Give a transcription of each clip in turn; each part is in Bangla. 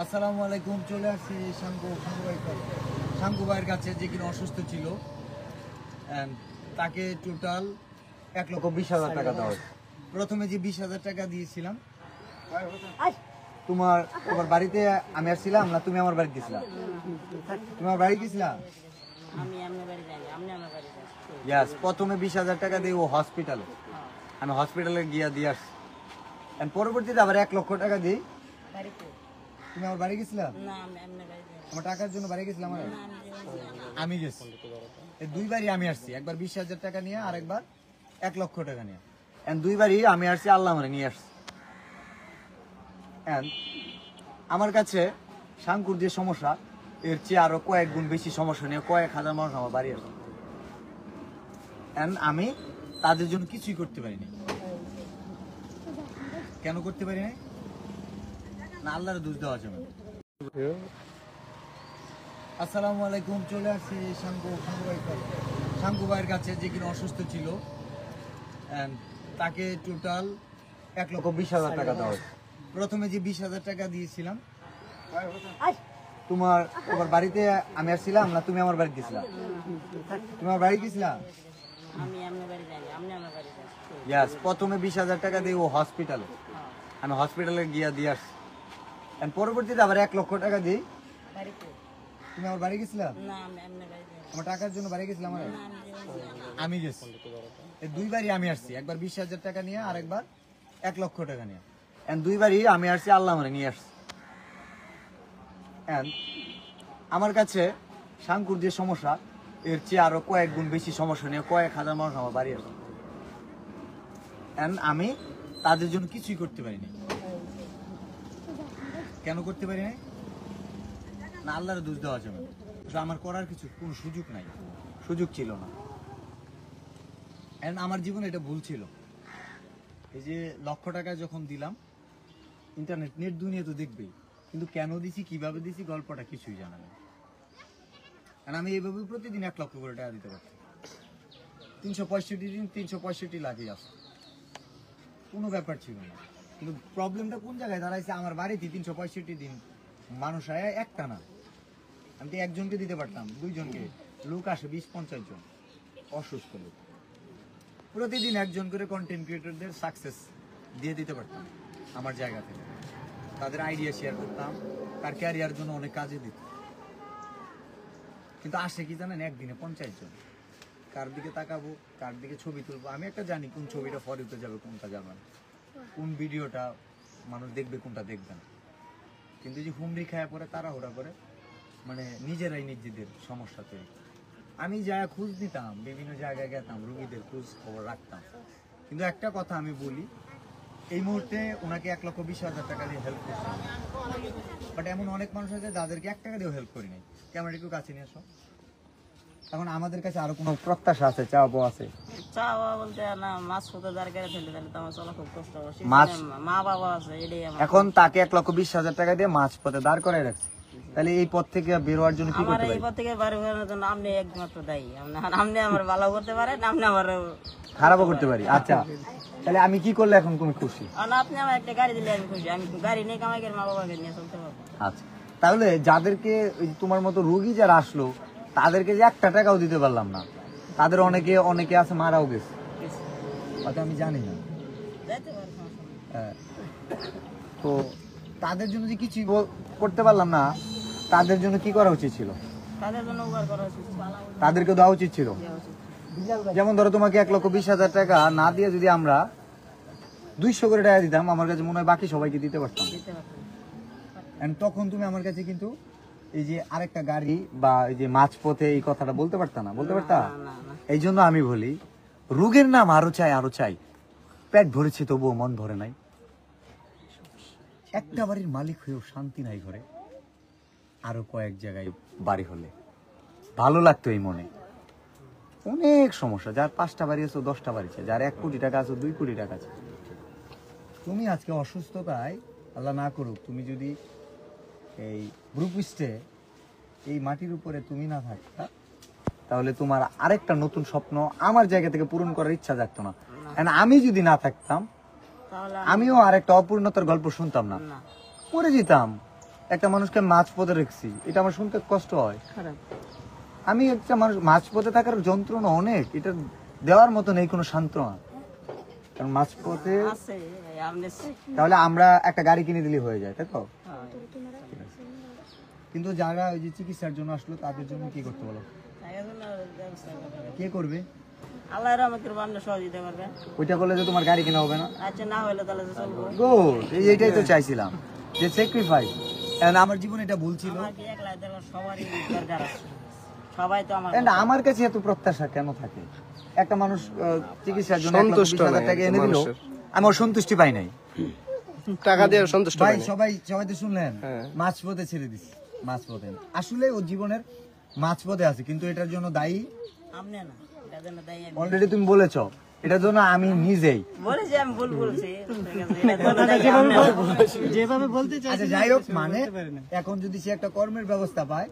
আসসালামু আলাইকুম। চলে আসছি শাঙ্কু ভাইয়ের কাছে, যে কিনা অসুস্থ ছিল। তাকে টোটাল 1,20,000 টাকা দেওয়া হয়েছে। প্রথমে যে 20,000 টাকা দিয়েছিলাম, তোমার বাড়িতে আমি আসছিলাম না, তুমি আমার বাড়িতে গেছিলাম? তুমি আমার বাড়ি গেছিলাম? ইয়াস, প্রথমে 20,000 টাকা দিয়ে ও হসপিটালে, আমি হসপিটালে গিয়ে দিয়ে আসছি। পরবর্তীতে আবার 1 লক্ষ টাকা দিই। তুমি আমার বাড়ি গেছিলাম? আমার টাকার জন্য বাড়ি গেছিলাম। আমি গেছি, দুইবারই আমি আসছি, একবার 20,000 টাকা নিয়ে, আর একবার 1 লক্ষ টাকা নিয়ে। দুইবারই আমি আসছি, আল্লাহ মানে নিয়ে আসছি। আমার কাছে শাঙ্কুর যে সমস্যা, এর চেয়ে আরো কয়েক গুণ বেশি সমস্যা নিয়ে কয়েক হাজার মানুষ আমার বাড়ি আসে। আমি তাদের জন্য কিছুই করতে পারিনি। কেন করতে পারি নাই? না, আল্লাহর দোষ দেওয়া যাবে না। আসসালামু আলাইকুম। চলে আসছি শাঙ্কু ভাইয়ের কাছে, যে কিনা অসুস্থ ছিল। তাকে টোটাল 1,20,000 টাকা দেওয়া হয়েছে। প্রথমে যে 20,000 টাকা দিয়েছিলাম, তোমার বাড়িতে আমি আসছিলাম না, তুমি আমার বাড়িতে গেছিলাম? তুমি আমার বাড়ি গেছিলাম? ইয়াস, প্রথমে 20,000 টাকা দিয়ে ও হসপিটালে, আমি হসপিটালে গিয়ে দিয়ে আসছি। পরবর্তীতে আবার 1 লক্ষ টাকা দিই। তুমি আমার বাড়ি গেছিলাম? আমার টাকার জন্য বাড়ি গেছিলাম। আমি গেছি, দুইবারই আমি আসছি, একবার 20,000 টাকা নিয়ে, আর একবার 1 লক্ষ টাকা নিয়ে। দুইবারই আমি আসছি, আল্লাহ মানে নিয়ে আসছি। আমার কাছে শাঙ্কুর যে সমস্যা, এর চেয়ে আরো কয়েক গুণ বেশি সমস্যা নিয়ে কয়েক হাজার মানুষ আমার বাড়ি আসে। আমি তাদের জন্য কিছুই করতে পারিনি। কেন করতে পারি নাই? না, আল্লাহর দোষ দেওয়া যাবে না। আমার করার কিছু কোনো সুযোগ নাই, সুযোগ ছিল না। আমার জীবনে এটা ভুল ছিল। এই যে 1 লক্ষ টাকা যখন দিলাম, ইন্টারনেট নেট দুনিয়া তো দেখবেই, কিন্তু কেন দিছি, কিভাবে দিছি, গল্পটা কিছুই জানা নেই। আমি এইভাবে প্রতিদিন 1 লক্ষ করে টাকা দিতে পারছি। 365 দিন 365 লাখই আসে, কোনো ব্যাপার ছিল না। কিন্তু প্রবলেমটা কোন জায়গায় দাঁড়াইছে, আমার বাড়িতে 365 দিন মানুষ আয়, একটা না। আমি তো একজনকে দিতে পারতাম, 2জনকে। লোক আসে 20-50 জন, অসুস্থ লোক। প্রতিদিন একজন করে কন্টেন্ট ক্রিয়েটরদের সাকসেস দিয়ে দিতে পারতাম আমার জায়গা থেকে। তাদের আইডিয়া শেয়ার করতাম, তার ক্যারিয়ার জন্য অনেক কাজে দিত। কিন্তু আসে কি জানেন, একদিনে 50 জন। কার দিকে তাকাবো, কার দিকে ছবি তুলবো, আমি একটা জানি কোন ছবিটা ফরিতে যাবে, কোনটা যাবে না, কোন ভিডিওটা মানুষ দেখবে, কোনটা দেখবে না। কিন্তু যে হুমড়ি খায়া পরে তাড়াহুড়া করে, মানে নিজেরাই নিজেদের সমস্যা তৈরি। আমি যা খোঁজ নিতাম, বিভিন্ন জায়গায় গেতাম, রুগীদের খোঁজ খবর রাখতাম। কিন্তু একটা কথা আমি বলি, এই মুহূর্তে ওনাকে 1,20,000 টাকা দিয়ে হেল্প করছি, বাট এমন অনেক মানুষ আছে যাদেরকে 1 টাকা দিয়েও হেল্প করি নাই। ক্যামেরা একটু কাছে নিয়ে আসো। এখন আমাদের কাছে আরো কোনো প্রত্যাশা আছে, চাওয়া আছে? চাওয়া বলতে না, মাছ ফুটো দরকার ফেলে দিলে তো আমার চলা খুব কষ্ট হবে। মাছ, মা বাবা আছে, এটাই আমার। এখন তাকে 1,20,000 টাকা দিয়ে মাছ পথে দাঁড় করাই রাখছে, তাহলে এই পথ থেকে বের হওয়ার জন্য কি করতে এই পারি? পথ থেকে বাড়ি বেরোনোর জন্য আপনি একমাত্র দায়ী। আপনি আমার ভালো করতে পারেন, আপনি আমার খারাপও করতে পারি। আচ্ছা, তাহলে আমি কি করলে এখন তুমি খুশি? আপনি আমার একটা গাড়ি দিলে আমি খুশি। আমি গাড়ি নিয়ে কামাই করে মা বাবাকে নিয়ে চলতে পারবো। আচ্ছা, তাহলে যাদেরকে তোমার মতো রোগী যারা আসলো, তাদেরকে যে 1 টাকাও দিতে পারলাম না, তাদের অনেকে আছে মারাও গেছে, হয়তো আমি জানি না। তো তাদের জন্য যে কিছু করতে পারলাম না, তাদের জন্য কি করা উচিত ছিল? তাদের জন্য উপকার করা উচিত, তাদেরকে দেওয়া উচিত ছিল। যেমন ধরো, তোমাকে 1,20,000 টাকা না দিয়ে যদি আমরা 200 করে টাকা দিতাম, আমার কাছে মনে হয় বাকি সবাইকে দিতে পারতাম। তখন তুমি আমার কাছে কিন্তু এই যে আরেকটা গাড়ি বা এই যে মাঝপথে এই কথাটা বলতে পারতা না, বলতে পারতা? এই জন্য আমি বলি, রোগের নাম আরো চাই, আরো চাই। পেট ভরেছে তবুও মন ভরে নাই। একটা বাড়ির মালিক হয়েও শান্তি নাই ঘরে, আরো কয়েক জায়গায় বাড়ি হলে ভালো লাগতো এই মনে। অনেক সমস্যা, যার 5টা বাড়ি আছে, 10টা বাড়ি আছে, যার 1 কোটি টাকা আছে, 2 কোটি টাকা আছে। তুমি আজকে অসুস্থতায়, আল্লাহ না করুক, তুমি যদি এই গ্রুপিস্টে এই মাটির উপরে তুমি না থাকতা, তাহলে তোমার আরেকটা নতুন স্বপ্ন আমার জায়গা থেকে পূরণ করার ইচ্ছা জাগতো না। আমি যদি না থাকতাম, তাহলে আমিও আর একটা অপূর্ণতার গল্প শুনতাম না, না পড়ে যেতাম। একটা মানুষকে মাছ পথে রেখেছি, এটা আমার শুনতে কষ্ট হয়। খারাপ। আমি একটা মানুষ মাছ পথে থাকার যন্ত্রণা অনেক, এটা দেওয়ার মতো নেই কোনো সান্ত্বনা। কারণ মাছ পথে আছে আপনি তাহলে আমরা একটা গাড়ি কিনে দিলে হয়ে যায়, তাই তো? হ্যাঁ, কিন্তু যারা ওই যে চিকিৎসার জন্য আসলো তাদের জন্য কি করতে বলো? তাই জন্য ব্যবস্থা করবেন। কে করবে? আল্লাহর রহমতে আপনি সহযোগিতা করবেন। ওইটা করলে যে তোমার গাড়ি কেনা হবে না। আচ্ছা না হলে তাহলে তো চলবো। গুড, এইটাই তো চাইছিলাম, যে স্যাক্রিফাইস। এন্ড আমার জীবনে এটা ভুল ছিল। আমার কি একলা দরকার, সবারই দরকার আছে। সবাই তো আমার এন্ড আমার কাছে এত প্রত্যাশা কেন থাকে? একটা মানুষ চিকিৎসার জন্য 1,20,000 টাকা এনে দিল, আমি অসন্তুষ্টি পাই নাই। টাকা দিয়ে সন্তুষ্ট ভাই সবাই তো শুনলেন মাছ পথে ছেড়ে দিছি, মাছ পথে। আসলে ও জীবনের মাছ পথে আছে, কিন্তু এটার জন্য দায়ী আপনি না, এটার জন্য দায়ী আমি। অলরেডি তুমি বলেছো, এটার জন্য আমি নিজেই। বলেছি আমি ভুল বলছি, ঠিক আছে, এটার জন্য দায়ী আপনি। যেভাবে বলতে চাই আচ্ছা যাই হোক, মানে এখন যদি সে একটা কর্মের ব্যবস্থা পায়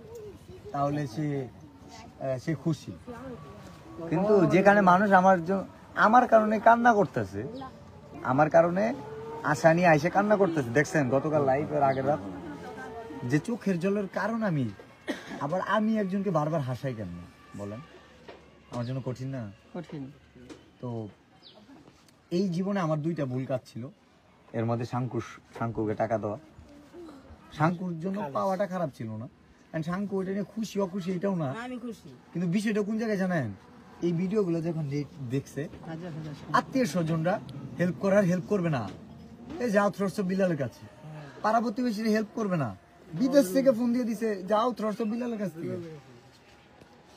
তাহলে সে খুশি। কিন্তু যেখানে মানুষ আমার কারণে কান্না করতেছে, আমার কারণে আশা নিয়ে আইসে কান্না করতেছে, দেখছেন গতকাল লাইভের আগের রাত, যে চোখের জলের কারণ আমি, আবার আমি একজনকে বারবার হাসাই কেন বলেন? আমার জন্য কঠিন না? কঠিন। তো এই জীবনে আমার দুইটা ভুল কাজ ছিল, এর মধ্যে শাঙ্কুকে টাকা দেওয়া। শাঙ্কুর জন্য পাওয়াটা খারাপ ছিল না, কারণ শাঙ্কু ওইটা নিয়ে খুশি অখুশি এটাও না। আমি খুশি। কিন্তু বিষয়টা কোন জায়গায় জানেন? এই ভিডিওগুলো যখন দেখছে আত্মীয় স্বজনরা হেল্প করবে না, এই যাও থ্রস বিলালের কাছে, পাড়া প্রতিবেশীরা হেল্প করবে না, বিদেশ থেকে ফোন দিয়ে দিছে যাও থ্রস বিলালের কাছ থেকে,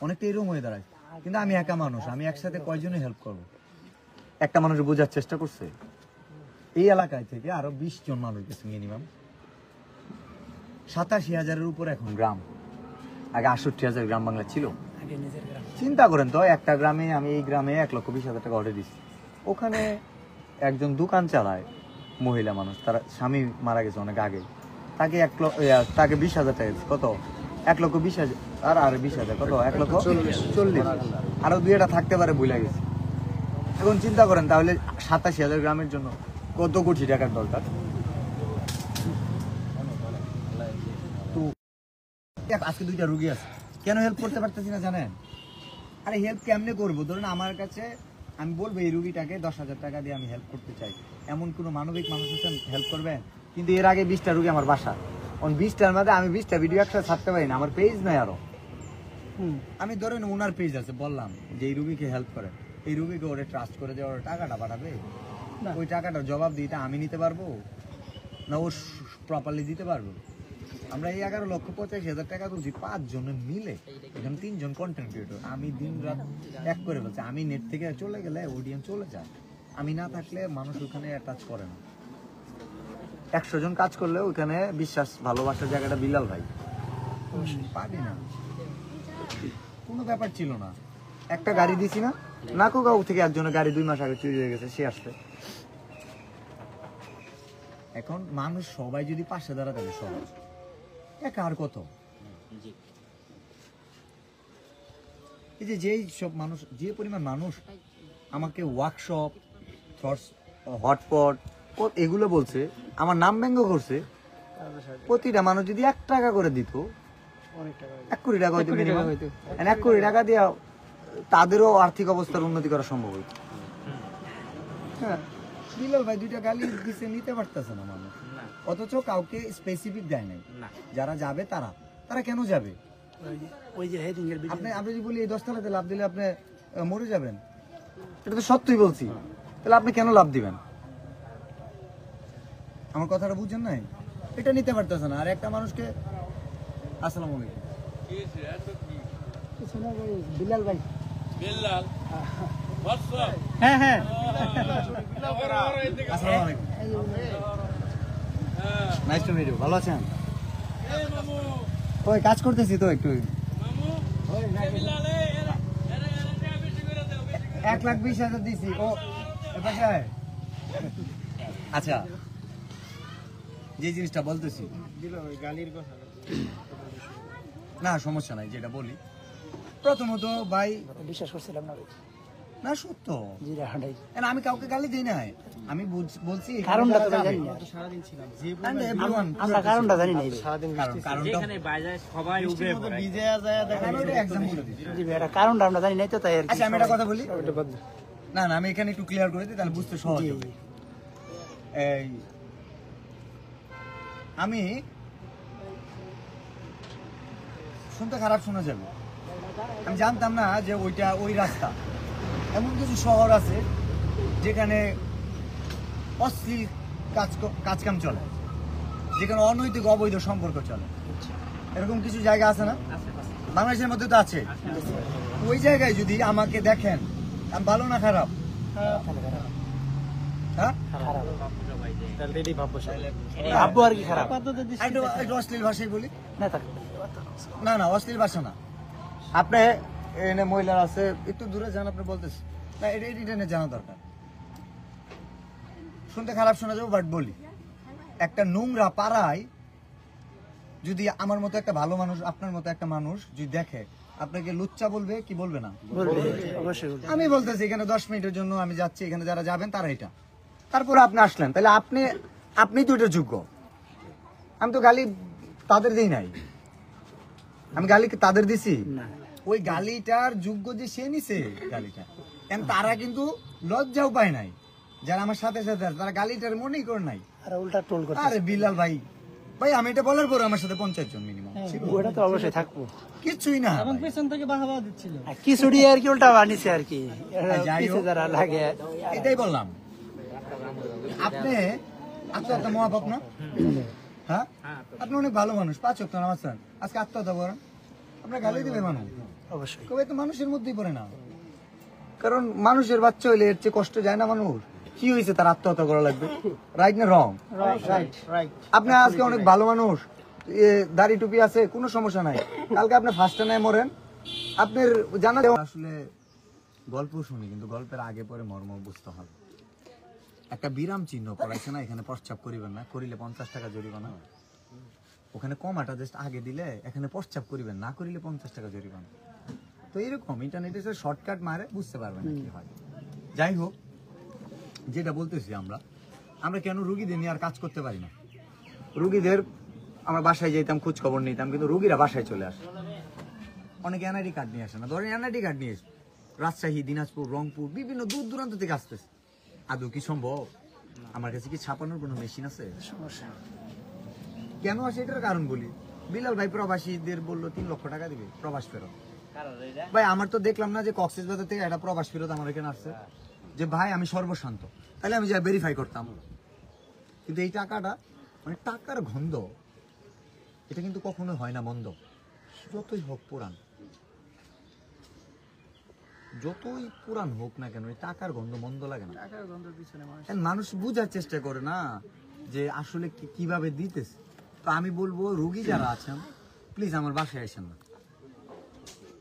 অনেকটা এরকম হয়ে দাঁড়ায়। কিন্তু আমি একা মানুষ, আমি একসাথে কয়জনে হেল্প করব? একটা মানুষ বোঝার চেষ্টা করছে। এই এলাকায় থেকে আরো 20 জন মানুষ গেছে মিনিমাম। 87,000-এর উপর এখন গ্রাম, আগে 68,000 গ্রাম বাংলা ছিল। চিন্তা করেন তো, একটা গ্রামে, আমি এই গ্রামে 1,20,000 টাকা অর্ডার দিচ্ছি। ওখানে একজন দোকান চালায়, মহিলা মানুষ, তার স্বামী মারা গেছে অনেক আগে, তাকে 20,000 টাকা দিচ্ছে। কত? 1,20,000 আর 20,000 কত? 1,40,000। আরো দুইটা থাকতে পারে, ভুলে গেছে। এখন চিন্তা করেন তাহলে 87,000 গ্রামের জন্য কত কোটি টাকার দরকার। তো আজকে দুইটা রুগী আছে, কেন হেল্প করতে পারতেছি না জানেন? আরে হেল্প কেমনে করবো? ধরুন আমার কাছে আমি বলবো এই রুগীটাকে 10,000 টাকা দিয়ে আমি হেল্প করতে চাই, এমন কোনো মানবিক মানুষ আছেন হেল্প করবেন? কিন্তু এর আগে 20টা রুগী আমার বাসা, 20টার মধ্যে আমি 20টা ভিডিও একসাথে ছাড়তে পারি না, আমার পেজ নাই আরো। আমি ধরেন ওনার পেজ আছে, বললাম যে এই রুগীকে হেল্প করে, এই রুগীকে ওরে ট্রাস্ট করে দিয়ে ওর টাকাটা পাঠাবে, ওই টাকাটার জবাব দিতে আমি নিতে পারবো না, ও প্রপারলি দিতে পারবো? আমরা এই 11,85,000 টাকা তুলছি 5 জন মিলে, এখানে 3 জন কন্টেন্ট ক্রিয়েটর। আমি দিন রাত এক করে বলছি, আমি নেট থেকে চলে গেলে অডিয়েন্স চলে যায়, আমি না থাকলে মানুষ ওখানে অ্যাটাচ করে না। 100 জন কাজ করলে ওখানে বিশ্বাস ভালোবাসার জায়গাটা বিলাল ভাই পাবি না। কোনো ব্যাপার ছিল না, একটা গাড়ি দিছি না, নাকুগাঁও থেকে একজনের গাড়ি 2 মাস আগে চুরি হয়ে গেছে, সে আসছে। এখন মানুষ সবাই যদি পাশে দাঁড়াতে হবে, সবাই একা আর কত? এই যে সব মানুষ, যে পরিমাণ মানুষ আমাকে ওয়ার্কশপ, হটপট এগুলো বলছে, আমার নাম ব্যঙ্গ করছে, প্রতিটা মানুষ যদি 1 টাকা করে দিত, 1 কোটি টাকা হয়তো মিনিমাম, 1 কোটি টাকা দিয়ে তাদেরও আর্থিক অবস্থার উন্নতি করা সম্ভব হইত। হ্যাঁ, বিলাল ভাই 2টা গালি দিচ্ছে, নিতে পারতেছে না মানুষ, অথচ কাউকে স্পেসিফিক দেয় নাই। যারা যাবে তারা কেন যাবে? ওই যে হেডিং এর আপনি যদি বলি এই 10 তলাতে লাভ দিলে আপনি মরে যাবেন, এটা তো সত্যই বলছি, তাহলে আপনি কেন লাভ দিবেন? আমার কথাটা বুঝছেন নাই? এটা নিতে পারতেছে না। আর একটা মানুষকে, আসসালামু আলাইকুম, বিলাল ভাই, হ্যাঁ হ্যাঁ, আসসালামু আলাইকুম, নাইস টু মিট ইউ, ভালো আছেন? ওই কাজ করতেছি তো একটু। 1,20,000 দিছি। ও আচ্ছা, যে জিনিসটা বলতেছি, না সমস্যা নাই, যেটা বলি, প্রথমত ভাই বিশ্বাস করছিলাম না, না সত্য। জিরা হাঁটাই And আমি কাউকে গালি দিই নাই, আমি বলছি এখানে কারণটা যারা তো যাবে, জানি না and everyone, আমরা কারণটা জানি না কারণটা সবাই উঠে আমি ওটা example বলে দিচ্ছি। জি ভাই, এটা কারণটা আমরা জানি নাই তো তাই আর কি। আচ্ছা আমি একটা কথা বলি, না না আমি এখানে একটু ক্লিয়ার করে দিই তাহলে বুঝতে সহজ হবে। এই আমি শুনতে খারাপ শোনা যাবে, আমি জানতাম না যে ওইটা ওই রাস্তা। এমন কিছু শহর আছে যেখানে অশ্লীল কাজকাম চলে, যেখানে অনৈতিক অবৈধ সম্পর্ক চলে, এরকম কিছু জায়গা আছে না বাংলাদেশের মধ্যে? তো আছে। ওই জায়গায় যদি আমাকে দেখেন, আমি ভালো না খারাপ? হ্যাঁ, ভাববো আর কি খারাপ একটু অশ্লীল ভাষায় বলি না থাক। না না অশ্লীল ভাষা না। আপনি এনে মহিলার আছে, একটু দূরে যান, আপনি বলতেছেন না, এটা এটা জানা দরকার। শুনতে খারাপ শোনা যাবে বাট বলি, একটা নোংরা পাড়ায় যদি আমার মতো একটা ভালো মানুষ, আপনার মতো একটা মানুষ যদি দেখে, আপনাকে লুচ্চা বলবে কি বলবে না? বলবে, অবশ্যই বলবে। আমি বলতেছি এখানে 10 মিনিটের জন্য আমি যাচ্ছি, এখানে যারা যাবেন তারা এটা, তারপরে আপনি আসলেন, তাহলে আপনি তো এটা যোগ্য। আমি তো গালি তাদের দিই নাই, আমি গালি তাদের দিছি না, ওই গালিটার যোগ্য যে সে নিছে গালিটা, তারা কিন্তু লজ্জাও পায় নাই। যারা আমার সাথে সাথে আছে, তারা গালিটার মনেই করে নাই। আর উল্টা টোল করতে আরে বিলাল ভাই, ভাই আমি এটা বলার পর আমার সাথে 50 জন মিনিমাম ছিল, ওটা তো অবশ্যই থাকবো। কিছুই না ভাই। পেছন থেকে বাহাবা দিচ্ছিল কিছুড়ি আর কি, উল্টা বানিয়েছে আর কি, যাই পিছে হোক। যারা লাগে। এটাই বললাম, আপনি আত্মহত্যা মহাপাপ না? হ্যাঁ, আপনি অনেক ভালো মানুষ, 5 ওয়াক্ত নামাজ পড়েন, আজকে আত্মহত্যা করেন, আপনার গালি দিবে মানুষ? অবশ্যই কবে তো মানুষের মধ্যেই পড়ে না, কারণ মানুষের বাচ্চা হইলে এর চেয়ে কষ্ট যায় না মানুষ। কি হয়েছে তার আত্মহত্যা করা লাগবে? রাইট না রং? রাইট। আপনি আজকে অনেক ভালো মানুষ, দাড়ি টুপি আছে, কোনো সমস্যা নাই, কালকে আপনি ফার্স্টে নাই মরেন, আপনার জানা আসলে গল্প শুনি, কিন্তু গল্পের আগে পরে মর্ম বুঝতে হবে। একটা বিরাম চিহ্ন পড়াইছে না, এখানে প্রস্রাব করিবেন না, করিলে 50 টাকা জরিমানা। ওখানে কমাটা জাস্ট আগে দিলে, এখানে প্রস্রাব করিবেন না, করিলে 50 টাকা জরিমানা। তো এরকম ইন্টারনেটে শর্টকাট মারে বুঝতে পারবেন না কি হয়। যাই হোক, যেটা বলতেছি, আমরা কেন রুগীদের নিয়ে আর কাজ করতে পারি না? রুগীদের আমরা বাসায় যেতাম, খোঁজ খবর নিতাম, কিন্তু রুগীরা বাসায় চলে আসে। অনেকে এনআইডি কার্ড নিয়ে আসে না, ধরেন এনআইডি কার্ড নিয়ে এসে রাজশাহী, দিনাজপুর, রংপুর, বিভিন্ন দূর দূরান্ত থেকে আসতেছে। আদৌ কি সম্ভব? আমার কাছে কি ছাপানোর কোনো মেশিন আছে? সমস্যা কেন আসে এটার কারণ বলি। বিলাল ভাই প্রবাসীদের বললো 3 লক্ষ টাকা দিবে প্রবাস ফেরত। ভাই আমার তো দেখলাম না যে কক্সবাজার থেকে একটা প্রবাস ফেরত আমার এখানে আসছে, যে ভাই আমি সর্বশান্ত, তাহলে আমি যা ভেরিফাই করতাম। কিন্তু এই টাকাটা, মানে টাকার গন্ধ, এটা কিন্তু কখনো হয় না মন্দ, যতই হোক পুরান, যতই পুরান হোক না কেন, এই টাকার গন্ধ মন্দ লাগে না। মানুষ বুঝার চেষ্টা করে না যে আসলে কিভাবে দিতেছে। তো আমি বলবো রোগী যারা আছেন, প্লিজ আমার বাসায় আসেন না।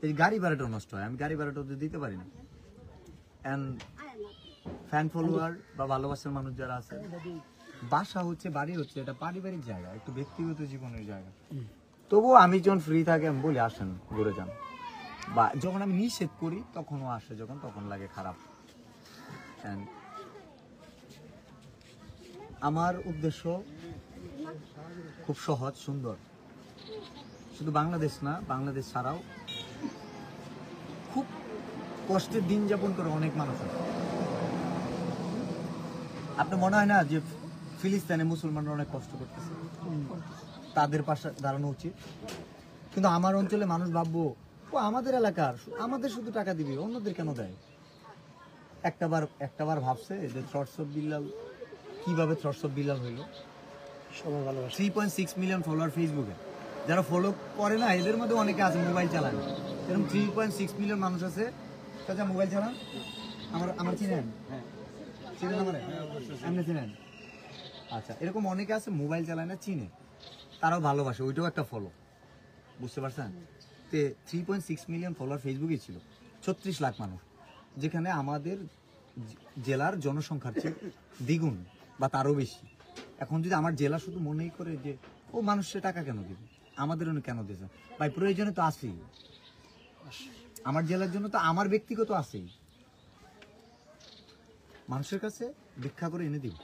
এই গাড়ি ভাড়াটাও নষ্ট হয়, আমি গাড়ি ভাড়াটাও দিতে পারি না। এন্ড ফ্যান ফলোয়ার বা ভালোবাসার মানুষ যারা আছে, বাসা হচ্ছে, বাড়ি হচ্ছে, এটা পারিবারিক জায়গা, একটু ব্যক্তিগত জীবনের জায়গা। তবুও আমি যখন ফ্রি থাকি আমি বলি আসেন ঘুরে যান, বা যখন আমি নিষেধ করি তখনও আসে, যখন তখন লাগে খারাপ। And আমার উদ্দেশ্য খুব সহজ সুন্দর, শুধু বাংলাদেশ না, বাংলাদেশ ছাড়াও খুব কষ্টের দিন যাপন করে অনেক মানুষ আছে। আপনার মনে হয় না যে ফিলিস্তিনে মুসলমানরা অনেক কষ্ট করতেছে, তাদের পাশে দাঁড়ানো উচিত? কিন্তু আমার অঞ্চলে মানুষ ভাববো ও আমাদের এলাকার, আমাদের শুধু টাকা দিবে, অন্যদের কেন দেয়? একটাবার ভাবছে যে থ্রটস অফ বিল্লাল কিভাবে থ্রটস অফ বিল্লাল হইলো? সবাই ভালোবাসে। 3.6 মিলিয়ন ফলোয়ার ফেসবুকে, যারা ফলো করে না এদের মধ্যে অনেকে আছে মোবাইল চালান, এরকম 3.6 মিলিয়ন মানুষ আছে যারা মোবাইল চালান। আমার চিনেন? চিনেন আমার? আপনি চিনেন? আচ্ছা, এরকম অনেকে আছে মোবাইল চালায় না, চিনে, তারাও ভালোবাসে, ওইটাও একটা ফলো, বুঝতে পারছেন? 3.6 মিলিয়ন ফলোয়ার ফেসবুকে ছিল, 36 লাখ মানুষ, যেখানে আমাদের জেলার জনসংখ্যার চেয়ে দ্বিগুণ বা তারও বেশি। এখন যদি আমার জেলা শুধু মনেই করে যে ও মানুষের টাকা কেন দিবে, আমাদের কেন দিয়েছে, ভাই প্রয়োজনে তো আছেই, আমার জেলার জন্য তো আমার ব্যক্তিগত আছেই, মানুষের কাছে ভিক্ষা করে এনে দিব,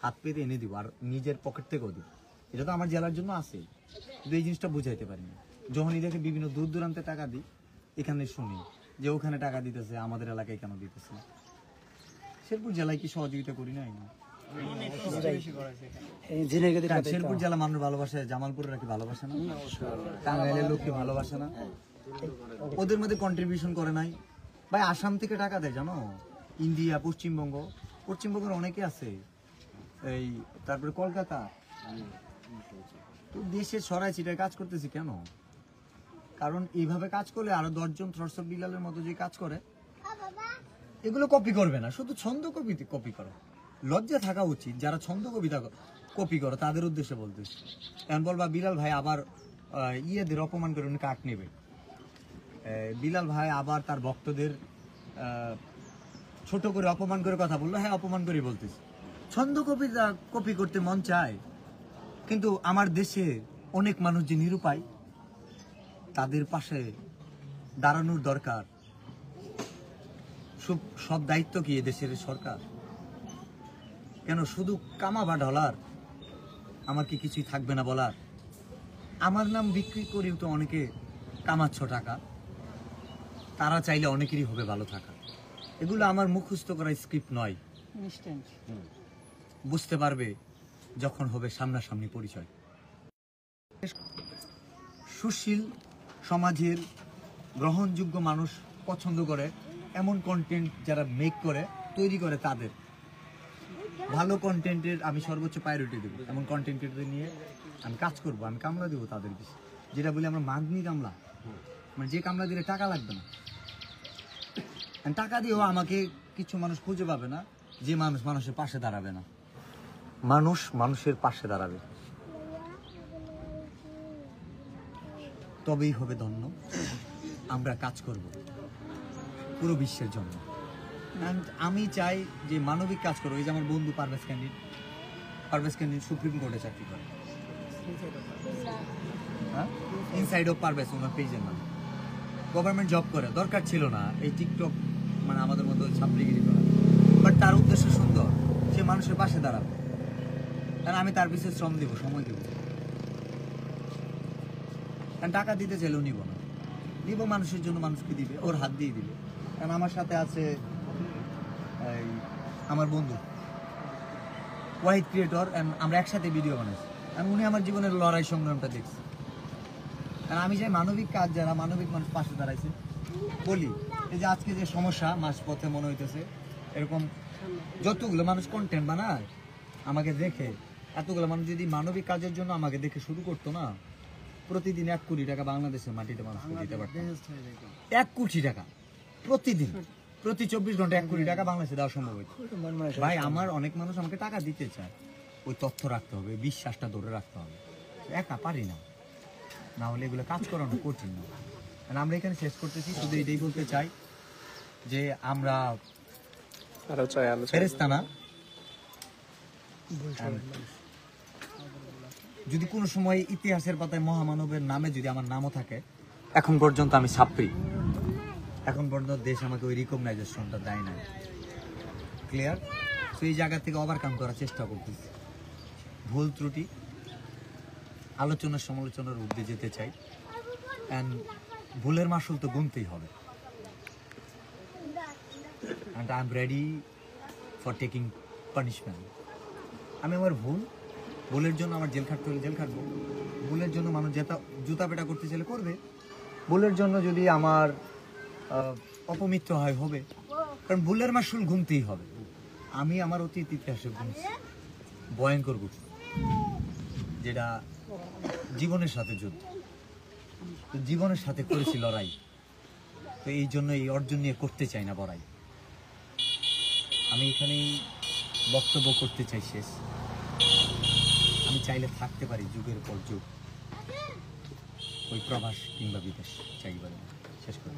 হাত পেতে এনে দিব, আর নিজের পকেট থেকেও দিব। এটা তো আমার জেলার জন্য আছে, কিন্তু এই জিনিসটা বুঝাইতে পারি না। যখনই দেখে বিভিন্ন দূর দূরান্তে টাকা দিই, এখানে শুনি যে ওখানে টাকা দিতেছে, আমাদের এলাকায় কেন দিতেছে না। শেরপুর জেলায় কি সহযোগিতা করি নাই না? এই ঝিনাইগাতি কেন শেরপুর জেলা মানুষ ভালোবাসে, জামালপুরের কি ভালোবাসে না? টাঙ্গাইলের লোককে ভালোবাসে না? ওদের মধ্যে কন্ট্রিবিউশন করে নাই ভাই। আসাম থেকে টাকা দেয় জানো, ইন্ডিয়া, পশ্চিমবঙ্গের অনেকে আছে, এই তারপরে কলকাতা। তো দেশের সরাই ছিটায় কাজ করতেছি কেন? কারণ এইভাবে কাজ করলে আরো 10 জন থ্রসব বিলালের মতো যে কাজ করে, এগুলো কপি করবে না, শুধু ছন্দ কপি করো। লজ্জা থাকা উচিত যারা ছন্দ কবিতা কপি করো, তাদের উদ্দেশ্যে বলতেছি। এখন বলবা বিলাল ভাই আবার ইয়েদের অপমান করে উনি কাট নেবে, বিলাল ভাই আবার তার ভক্তদের ছোট করে অপমান করে কথা বললো। হ্যাঁ, অপমান করে বলতেছি। ছন্দ কবিতা কপি করতে মন চায়, কিন্তু আমার দেশে অনেক মানুষ যে নিরুপায়, তাদের পাশে দাঁড়ানোর দরকার। সব দায়িত্ব কি দেশের সরকার? কেন শুধু কামাবা ডলার, আমার কি কিছুই থাকবে না বলার? আমার নাম বিক্রি করেও তো অনেকে কামাচ্ছ টাকা, তারা চাইলে অনেকেরই হবে ভালো থাকা। এগুলো আমার মুখস্থ করা স্ক্রিপ্ট নয়, বুঝতে পারবে যখন হবে সামনাসামনি পরিচয়। সুশীল সমাজের গ্রহণযোগ্য মানুষ পছন্দ করে এমন কন্টেন্ট যারা মেক করে, তৈরি করে, তাদের ভালো কন্টেন্টের আমি সর্বোচ্চ প্রায়োরিটি দেবো। এমন কন্টেন্টের নিয়ে আমি কাজ করব, আমি কামলা দেবো তাদের বেশি, যেটা বলি আমরা মাগনি কামলা, মানে যে কামলা দিলে টাকা লাগবে না। টাকা দিয়েও আমাকে কিছু মানুষ খুঁজে পাবে না, যে মানুষ মানুষের পাশে দাঁড়াবে না। মানুষ মানুষের পাশে দাঁড়াবে, তবেই হবে ধন্য। আমরা কাজ করব পুরো বিশ্বের জন্য। And আমি চাই যে মানবিক কাজ করবো। এই যে আমার বন্ধু পারভেজ ক্যান্ডিড সুপ্রিম কোর্টে চাকরি করে, ইনসাইড অফ পারভেজ ওনার পেজের নাম। গভর্নমেন্ট জব করে, দরকার ছিল না এই টিকটক মানে আমাদের মতো ছাত্রীগিরি করা, বাট তার উদ্দেশ্য সুন্দর, সে মানুষের পাশে দাঁড়াবে। আর আমি তার পিছনে শ্রম দিব, সময় দিব। টাকা দিতে চাইলেও নিব না, নিব মানুষের জন্য, মানুষকে দিবে, ওর হাত দিয়ে দিবে। কারণ আমার সাথে আছে এই আমার বন্ধু ওয়াহিদ ক্রিয়েটর, আমরা একসাথে ভিডিও বানাইছি। উনি আমার জীবনের লড়াই সংগ্রামটা দেখছি। কারণ আমি চাই মানবিক কাজ, যারা মানবিক মানুষ পাশে দাঁড়াইছে। বলি এই যে আজকে যে সমস্যা মাঝপথে মনে হইতেছে, এরকম যতগুলো মানুষ কন্টেন্ট বানায় আমাকে দেখে, এতগুলো মানুষ যদি মানবিক কাজের জন্য আমাকে দেখে শুরু করতো না, প্রতিদিন 1 কোটি টাকা বাংলাদেশের মাটিতে মানুষকে দিতে পারতো। 1 কোটি টাকা প্রতিদিন, প্রতি 24 ঘন্টা 1 কোটি টাকা বাংলাদেশে দেওয়া সম্ভব হইতো। ভাই আমার অনেক মানুষ আমাকে টাকা দিতে চায়, ওই তথ্য রাখতে হবে, বিশ্বাসটা ধরে রাখতে হবে। একা পারি না, না হলে এগুলো কাজ করানো কঠিন। আমরা এখানে শেষ করতেছি, শুধু এটাই বলতে চাই যে আমরা ফেরেশতা না। যদি কোনো সময় ইতিহাসের পাতায় মহামানবের নামে যদি আমার নামও থাকে, এখন পর্যন্ত আমি ছাত্রী, এখন পর্যন্ত দেশ আমাকে ওই রিকগনাইজেশনটা দেয় না। ক্লিয়ার? তো এই জায়গা থেকে ওভারকাম করার চেষ্টা করতেছি। ভুল ত্রুটি আলোচনার সমালোচনার ঊর্ধ্বে যেতে চাই, অ্যান্ড ভুলের মাসুল তো গুনতেই হবে। And I am ready for taking punishment. আমি আমার ভুলের জন্য আমার জেল খাটতে হলে জেল খাটবো, ভুলের জন্য মানুষ জুতা পেটা করতে চাইলে করবে, ভুলের জন্য যদি আমার অপমৃত্যু হয় হবে, কারণ ভুলের মাসুল গুনতেই হবে। আমি আমার অতীত ইতিহাসে গুনছি ভয়ঙ্কর গুছি, যেটা জীবনের সাথে যুদ্ধ, তো জীবনের সাথে করেছি লড়াই। তো এই জন্য এই অর্জন নিয়ে করতে চাই না বড়াই। আমি এখানেই বক্তব্য করতে চাই শেষ। আমি চাইলে থাকতে পারি যুগের পর যুগ, ওই প্রবাস কিংবা বিদেশ চাইবার শেষ করি।